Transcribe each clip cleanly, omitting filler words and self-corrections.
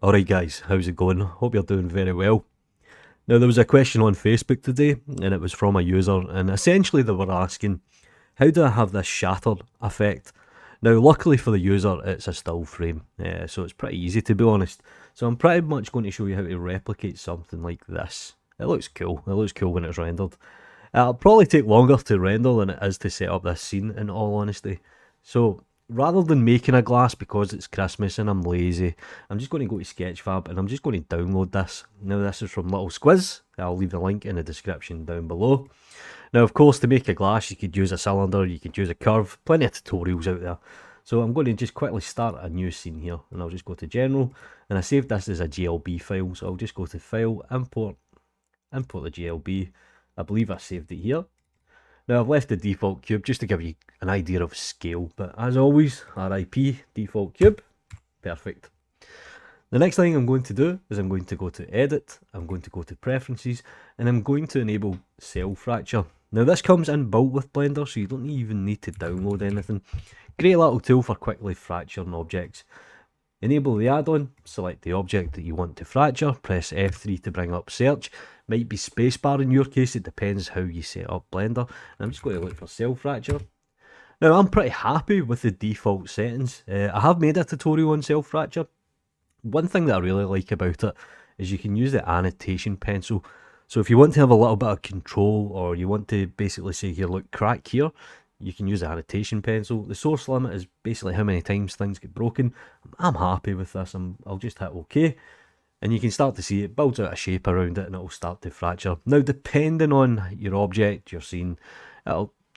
Alright guys, how's it going? Hope you're doing very well. Now there was a question on Facebook today and it was from a user and essentially they were asking, how do I have this shatter effect? Now luckily for the user it's a still frame, so it's pretty easy to be honest. So I'm pretty much going to show you how to replicate something like this. It looks cool when it's rendered. It'll probably take longer to render than it is to set up this scene in all honesty. So rather than making a glass because it's Christmas and I'm lazy, I'm just going to go to sketchfab and I'm just going to download this. Now this is from Little Squiz. I'll leave the link in the description down below. Now of course to make a glass you could use a cylinder, you could use a curve, plenty of tutorials out there. So I'm going to just quickly start a new scene here and I'll just go to general and I saved this as a GLB file, so I'll just go to file, import the GLB. I believe I saved it here. Now I've left the default cube just to give you an idea of scale, but as always, RIP default cube, perfect. The next thing I'm going to do is I'm going to go to edit, I'm going to go to preferences, and I'm going to enable cell fracture. Now this comes inbuilt with Blender, so you don't even need to download anything. Great little tool for quickly fracturing objects. Enable the add-on, select the object that you want to fracture, press F3 to bring up search. Might be spacebar in your case, it depends how you set up Blender. And I'm just going to look for cell fracture. Now I'm pretty happy with the default settings. I have made a tutorial on cell fracture. One thing that I really like about it is you can use the annotation pencil. So if you want to have a little bit of control or you want to basically say here, look, crack here, you can use the annotation pencil. The source limit is basically how many times things get broken. I'm happy with this. I'll just hit OK. And you can start to see it builds out a shape around it and it'll start to fracture. Now, depending on your object, your scene,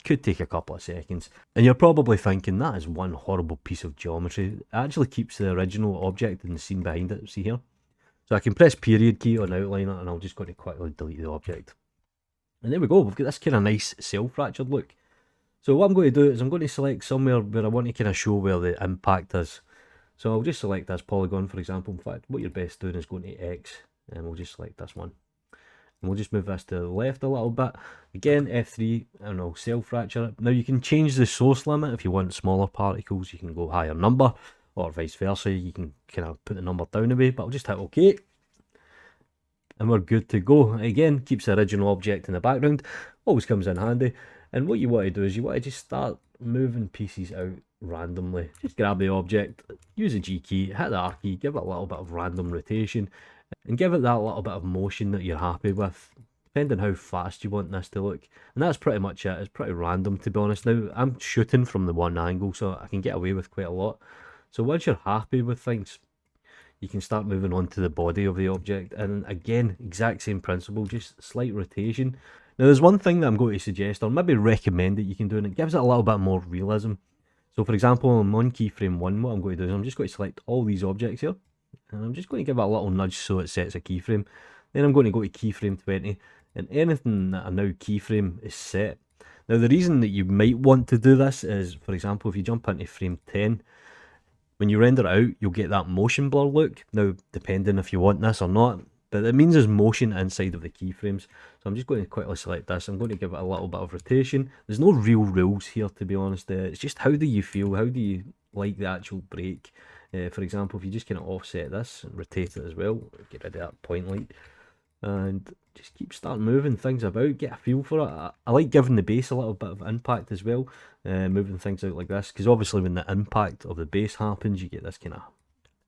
could take a couple of seconds. And you're probably thinking, that is one horrible piece of geometry. It actually keeps the original object and the scene behind it. See here? So I can press period key on outliner and I'll just go to quickly delete the object. And there we go, we've got this kind of nice cell fractured look. So what I'm going to do is I'm going to select somewhere where I want to kind of show where the impact is. So I'll just select this polygon, for example. In fact, what you're best doing is going to X, and we'll just select this one. And we'll just move this to the left a little bit. Again, F3, and I'll cell fracture it. Now you can change the source limit if you want smaller particles. You can go higher number, or vice versa. You can kind of put the number down a bit, but I'll just hit OK. And we're good to go. Again, keeps the original object in the background. Always comes in handy. And what you want to do is you want to just start moving pieces out randomly. Just grab the object, use the G key, hit the R key, give it a little bit of random rotation, and give it that little bit of motion that you're happy with, depending how fast you want this to look. And that's pretty much it. It's pretty random, to be honest. Now, I'm shooting from the one angle, so I can get away with quite a lot. So once you're happy with things, you can start moving on to the body of the object. And again, exact same principle, just slight rotation. Now there's one thing that I'm going to suggest, or maybe recommend that you can do, and it gives it a little bit more realism. So for example, I'm on keyframe 1, what I'm going to do is I'm just going to select all these objects here, and I'm just going to give it a little nudge so it sets a keyframe. Then I'm going to go to keyframe 20, and anything that I now keyframe is set. Now the reason that you might want to do this is, for example, if you jump into frame 10, when you render it out, you'll get that motion blur look. Now, depending if you want this or not, but it means there's motion inside of the keyframes. So I'm just going to quickly select this. I'm going to give it a little bit of rotation. There's no real rules here, to be honest. It's just how do you feel? How do you like the actual break? For example, if you just kind of offset this and rotate it as well, get rid of that point light, and just keep starting moving things about, get a feel for it. I like giving the base a little bit of impact as well, moving things out like this, because obviously when the impact of the base happens, you get this kind of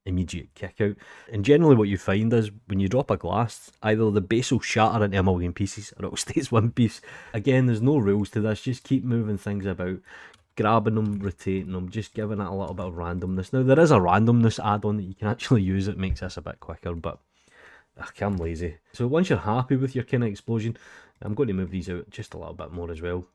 immediate kick out. And generally what you find is when you drop a glass, either the base will shatter into a million pieces or it will stay as one piece. Again, there's no rules to this, just keep moving things about, grabbing them, rotating them, just giving it a little bit of randomness. Now there is a randomness add-on that you can actually use, it makes this a bit quicker, but I'm lazy. So once you're happy with your kind of explosion, I'm going to move these out just a little bit more as well.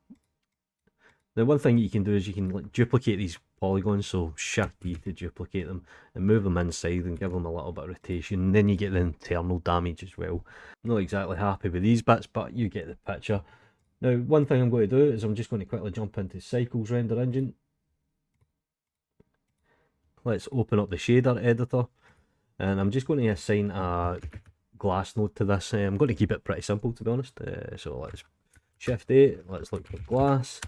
Now one thing you can do is you can like duplicate these polygons, so Shift D to duplicate them and move them inside and give them a little bit of rotation, and then you get the internal damage as well. I'm not exactly happy with these bits, but you get the picture. Now one thing I'm going to do is I'm just going to quickly jump into Cycles Render Engine. Let's open up the shader editor, and I'm just going to assign a glass node to this. I'm going to keep it pretty simple, to be honest. So let's Shift A, let's look for glass.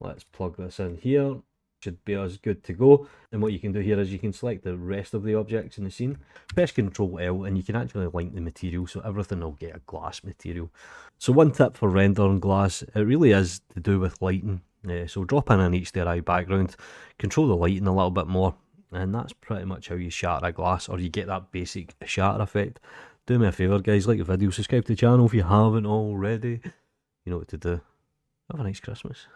Let's plug this in here. should be as good to go. And what you can do here is you can select the rest of the objects in the scene, press Ctrl L, and you can actually link the material, so everything will get a glass material. So one tip for rendering glass, it really is to do with lighting. So drop in an HDRI background, control the lighting a little bit more, and that's pretty much how you shatter a glass, or you get that basic shatter effect. Do me a favour guys, like the video, subscribe to the channel if you haven't already. You know what to do. Have a nice Christmas.